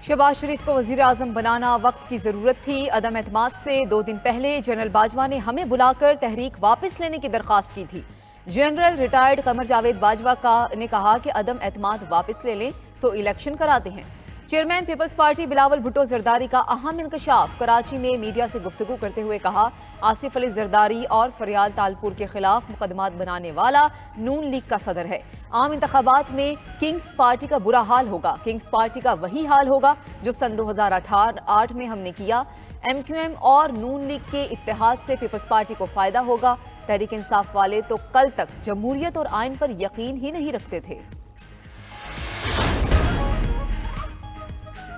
शहबाज शरीफ को वजीर आजम बनाना वक्त की जरूरत थी। अदम एतमाद से 2 दिन पहले जनरल बाजवा ने हमें बुलाकर तहरीक वापस लेने की दरख्वास्त की थी। जनरल रिटायर्ड कमर जावेद बाजवा ने कहा कि अदम एतमाद वापस ले लें तो इलेक्शन कराते हैं। चेयरमैन पीपल्स पार्टी बिलावल भुट्टो जरदारी का अहम इंकशाफ। कराची में मीडिया से गुफ्तगू करते हुए कहा, आसिफ अली जरदारी और फरियाल तालपुर के खिलाफ मुकदमात बनाने वाला नून लीग का सदर है। आम इंतखाबात में किंग्स पार्टी का बुरा हाल होगा। किंग्स पार्टी का वही हाल होगा जो सन 2008 में हमने किया। MQM और नून लीग के इत्तेहाद से पीपल्स पार्टी को फायदा होगा। तहरीक इंसाफ वाले तो कल तक जमहूरियत और आइन पर यकीन ही नहीं रखते थे।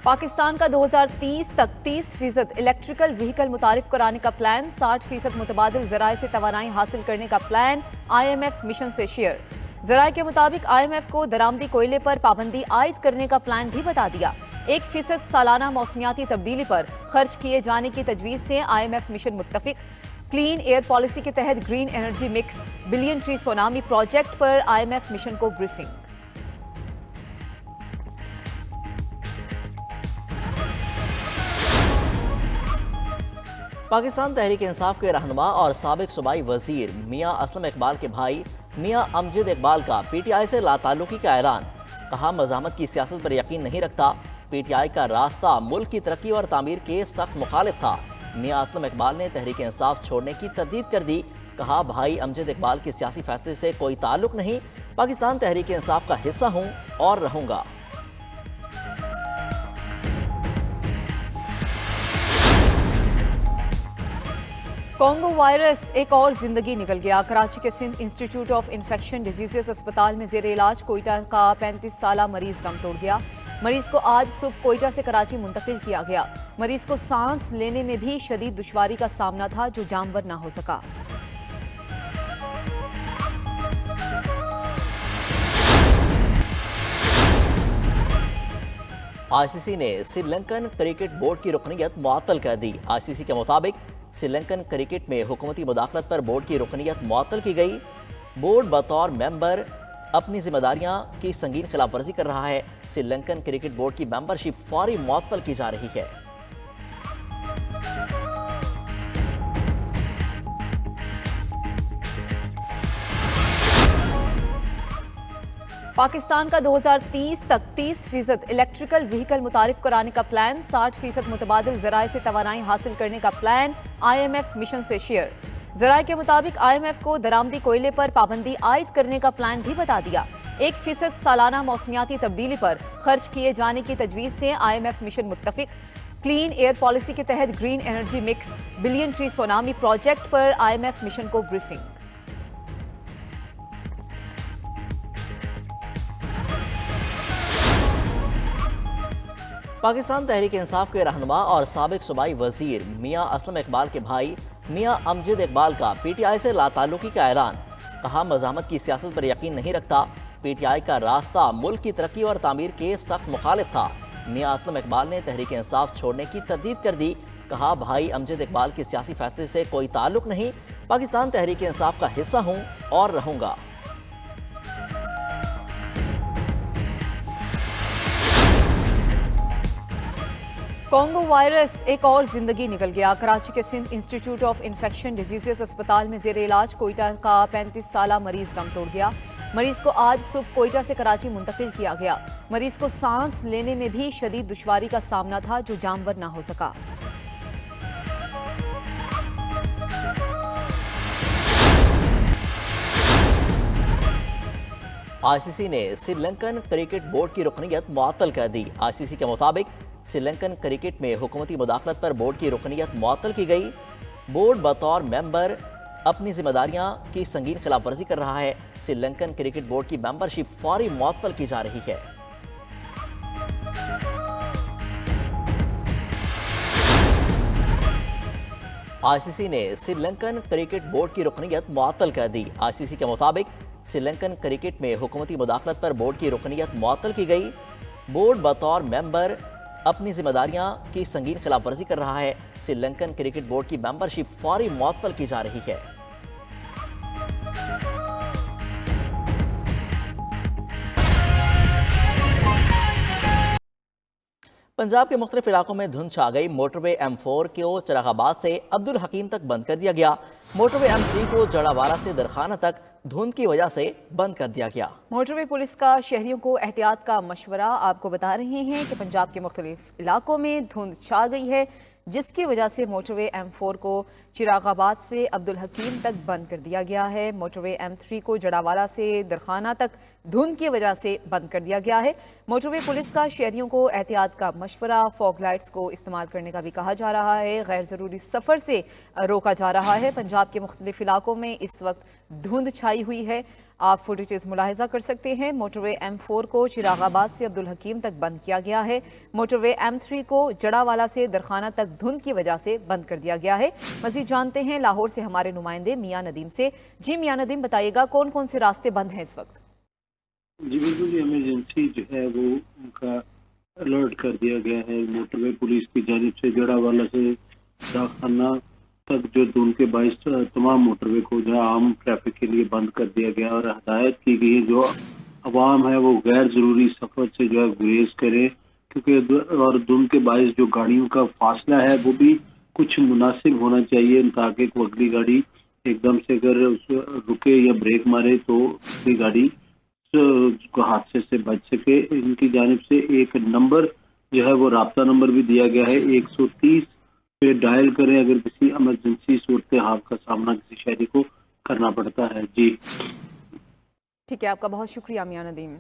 पाकिस्तान का 2030 तक 30% इलेक्ट्रिकल व्हीकल मुतारिफ कराने का प्लान, 60% मुतबादिल ज़राए से तवानाई हासिल करने का प्लान, IMF मिशन से शेयर। ज़राए के मुताबिक IMF को दरामदी कोयले पर पाबंदी आयद करने का प्लान भी बता दिया। 1% सालाना मौसमियाती तब्दीली पर खर्च किए जाने की तजवीज़ से IMF मिशन मुत्तफिक। क्लीन एयर पॉलिसी के तहत green energy mix billion tree tsunami project पर IMF मिशन को ब्रीफिंग। पाकिस्तान तहरीक इंसाफ के रहनुमा और साबिक सूबाई वजीर मियां असलम इकबाल के भाई मियां अमजद इकबाल का PTI से लाताल्लुकी का ऐलान। कहा, मज़ाहमत की सियासत पर यकीन नहीं रखता। PTI का रास्ता मुल्क की तरक्की और तामीर के सख्त मुखालिफ था। मियां असलम इकबाल ने तहरीक इंसाफ छोड़ने की तरदीद कर दी। कहा, भाई अमजद इकबाल के सियासी फैसले से कोई ताल्लुक नहीं। पाकिस्तान तहरीक इंसाफ का हिस्सा हूँ और रहूँगा। कोंगो वायरस एक और जिंदगी निकल गया। कराची के Sindh institute of infection diseases अस्पताल में जेर इलाज कोयटा का 35 साला मरीज दम तोड़ गया। मरीज को आज सुबह कोयटा से कराची मुंतकिल किया गया। मरीज को सांस लेने में भी शदीद दुश्वारी का सामना था, जो जानवर ना हो सका। ICC ने श्रीलंकन क्रिकेट बोर्ड की रुकनीयत मुअत्तल कर दी। ICC के मुताबिक श्रीलंकन क्रिकेट में हुकूमती मुदाखलत पर बोर्ड की रुकनीयत मुअत्तल की गई। बोर्ड बतौर मेंबर अपनी जिम्मेदारियां की संगीन खिलाफ वर्जी कर रहा है। श्रीलंकन क्रिकेट बोर्ड की मेंबरशिप फौरी मुअत्तल की जा रही है। पाकिस्तान का 2030 तक 30% इलेक्ट्रिकल व्हीकल मुतारिफ कराने का प्लान, 60% मुतबादिल ज़राए से तवानाई हासिल करने का प्लान, IMF मिशन से शेयर। ज़राए के मुताबिक IMF को दरामदी कोयले पर पाबंदी आयद करने का प्लान भी बता दिया। 1% सालाना मौसमियाती तब्दीली पर खर्च किए जाने की तजवीज़ से IMF मिशन मुत्तफिक। क्लीन एयर पॉलिसी के तहत green energy mix billion tree tsunami project पर IMF मिशन को ब्रीफिंग। पाकिस्तान तहरीक इंसाफ के रहनुमा और साबिक सूबाई वजीर मियां असलम इकबाल के भाई मियां अमजद इकबाल का PTI से लाताल्लुकी का ऐलान। कहा, मज़ाहमत की सियासत पर यकीन नहीं रखता। PTI का रास्ता मुल्क की तरक्की और तामीर के सख्त मुखालिफ था। मियां असलम इकबाल ने तहरीक इंसाफ छोड़ने की तरदीद कर दी। कहा, भाई अमजद इकबाल के सियासी फैसले से कोई ताल्लुक नहीं। पाकिस्तान तहरीक इंसाफ का हिस्सा हूँ और रहूँगा। कोंगो वायरस एक और जिंदगी निकल गया। कराची के Sindh institute of infection diseases अस्पताल में जेर इलाज कोयटा का 35 साला मरीज दम तोड़ गया। मरीज को आज सुबह कोयटा से कराची मुंतकिल किया गया। मरीज को सांस लेने में भी शदीद दुश्वारी का सामना था, जो जानवर ना हो सका। ICC ने श्रीलंकन क्रिकेट बोर्ड की रुकनीयत मुअत्तल कर दी। ICC के मुताबिक श्रीलंकन क्रिकेट में हुकूमती मुदाखलत पर बोर्ड की रुकनीयत मुअत्तल की गई। बोर्ड बतौर मेंबर अपनी जिम्मेदारियां की संगीन खिलाफ वर्जी कर रहा है। श्रीलंकन क्रिकेट बोर्ड की मेंबरशिप फौरी मुअत्तल की जा रही है। ICC ने श्रीलंकन क्रिकेट बोर्ड की रुकनीयत मुअत्तल कर दी। ICC के मुताबिक श्रीलंकन क्रिकेट में हुकूमती मुदाखलत पर बोर्ड की रुकनीयत मुअत्तल की गई। बोर्ड बतौर मेंबर अपनी जिम्मेदारियां की संगीन खिलाफ वर्जी कर रहा है। श्रीलंकन क्रिकेट बोर्ड की मेंबरशिप फौरी मुअत्तल की जा रही है। पंजाब के मुख्तलिफ इलाकों में धुंध छा गई। मोटरवे M4 को चरागाबाद से अब्दुल हकीम तक बंद कर दिया गया। मोटरवे M3 को जड़ावाला से दरखाना तक धुंध की वजह से बंद कर दिया गया। मोटरवे पुलिस का शहरियों को एहतियात का मशवरा। आपको बता रहे हैं कि पंजाब के मुख्तलिफ इलाकों में धुंध छा गई है, जिसकी वजह से मोटरवे M4 को चिरागाबाद से अब्दुल हकीम तक बंद कर दिया गया है। मोटरवे M3 को जड़ावाला से दरखाना तक धुंध की वजह से बंद कर दिया गया है। मोटरवे पुलिस का शहरियों को एहतियात का मशवरा। फॉग लाइट्स को इस्तेमाल करने का भी कहा जा रहा है। गैर ज़रूरी सफ़र से रोका जा रहा है। पंजाब के मुख्तलिफ इलाकों में इस वक्त धुंध छाई हुई है। आप फुटेजेस मुलाहिजा कर सकते हैं। मोटरवे M4 को चिरागाबाद से अब्दुल हकीम तक बंद किया गया है। मोटरवे M3 को जड़ावाला से दरखाना तक धुंध की वजह से बंद कर दिया गया है। मज़ीद जानते हैं लाहौर से हमारे नुमाइंदे मियां नदीम से। जी मियां नदीम, बताइएगा कौन कौन से रास्ते बंद हैं इस वक्त? जी बिल्कुल, ये इमरजेंसी जो है वो उनका अलर्ट कर दिया गया है। मोटरवे पुलिस की जानिब से जड़ावाला से डाकखाना तक जो धुंध के बाइस तमाम मोटरवे को जहाँ आम ट्रैफिक के लिए बंद कर दिया गया और हदायत की गई है जो अवाम है वो गैर जरूरी सफर से जो है गुरेज करे, क्योंकि और धुंध के बाइस जो गाड़ियों का फासला है वो भी कुछ मुनासिब होना चाहिए, ताकि कोई अगली गाड़ी एकदम से अगर रुके या ब्रेक मारे तो अगली गाड़ी को हादसे से बच सके। इनकी जानिब से एक नंबर जो है वो राब्ता नंबर भी दिया गया है, 130 पे डायल करें अगर किसी इमरजेंसी सूरत हाल का सामना किसी शहरी को करना पड़ता है। जी ठीक है, आपका बहुत शुक्रिया मियां नदीम।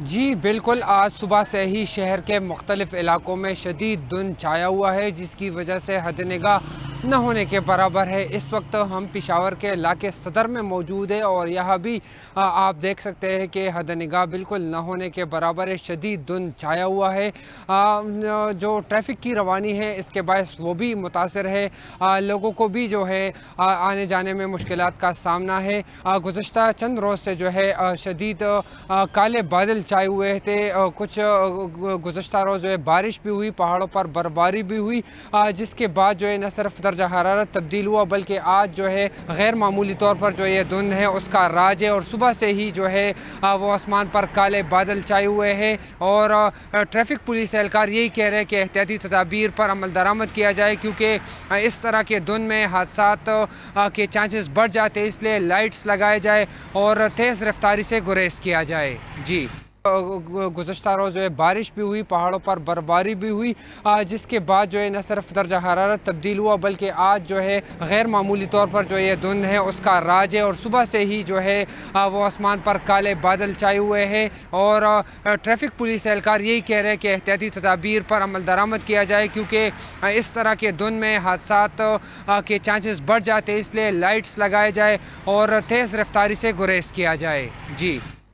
जी बिल्कुल, आज सुबह से ही शहर के मुख्तलिफ इलाकों में शदीद धुंध छाया हुआ है, जिसकी वजह से हद निगाह न होने के बराबर है। इस वक्त हम पेशावर के इलाके सदर में मौजूद है और यहाँ भी आप देख सकते हैं कि हद निगाह बिल्कुल न होने के बराबर है। शदीद धुंध छाया हुआ है। जो ट्रैफिक की रवानी है इसके बायस वो भी मुतासर है। लोगों को भी जो है आने जाने में मुश्किलात का सामना है। गुज़श्ता चंद रोज़ से जो है शदीद काले बादल छाए हुए थे। कुछ गुज़श्ता रोज़ जो है बारिश भी हुई, पहाड़ों पर बर्फबारी भी हुई, जिसके बाद जो है न सिर्फ दर्जा हरारत तब्दील हुआ बल्कि आज जो है गैर मामूली तौर पर जो ये धुंध है उसका राज है। और सुबह से ही जो है वो आसमान पर काले बादल छाए हुए हैं और ट्रैफिक पुलिस एहलकार यही कह रहे हैं कि एहतियाती तदाबीर पर अमल दरामद किया जाए, क्योंकि इस तरह के धुंध में हादसात के चांसेस बढ़ जाते हैं। इसलिए लाइट्स लगाए जाए और तेज़ रफ्तारी से गुरेज किया जाए। जी गुज़श्ता रोज़ जो है बारिश भी हुई, पहाड़ों पर बर्फबारी भी हुई, जिसके बाद जो है न सिर्फ दर्जा हरारत तब्दील हुआ बल्कि आज जो है गैर मामूली तौर पर जो ये धुंध है उसका राज है। और सुबह से ही जो है वो आसमान पर काले बादल छाए हुए हैं और ट्रैफिक पुलिस एहलकार यही कह रहे हैं कि एहतियाती तदाबीर पर अमल दरामद किया जाए, क्योंकि इस तरह के धुंध में हादसात के चांसेस बढ़ जाते हैं। इसलिए लाइट्स लगाए जाए और तेज़ रफ्तारी से गुरेज किया जाए। जी।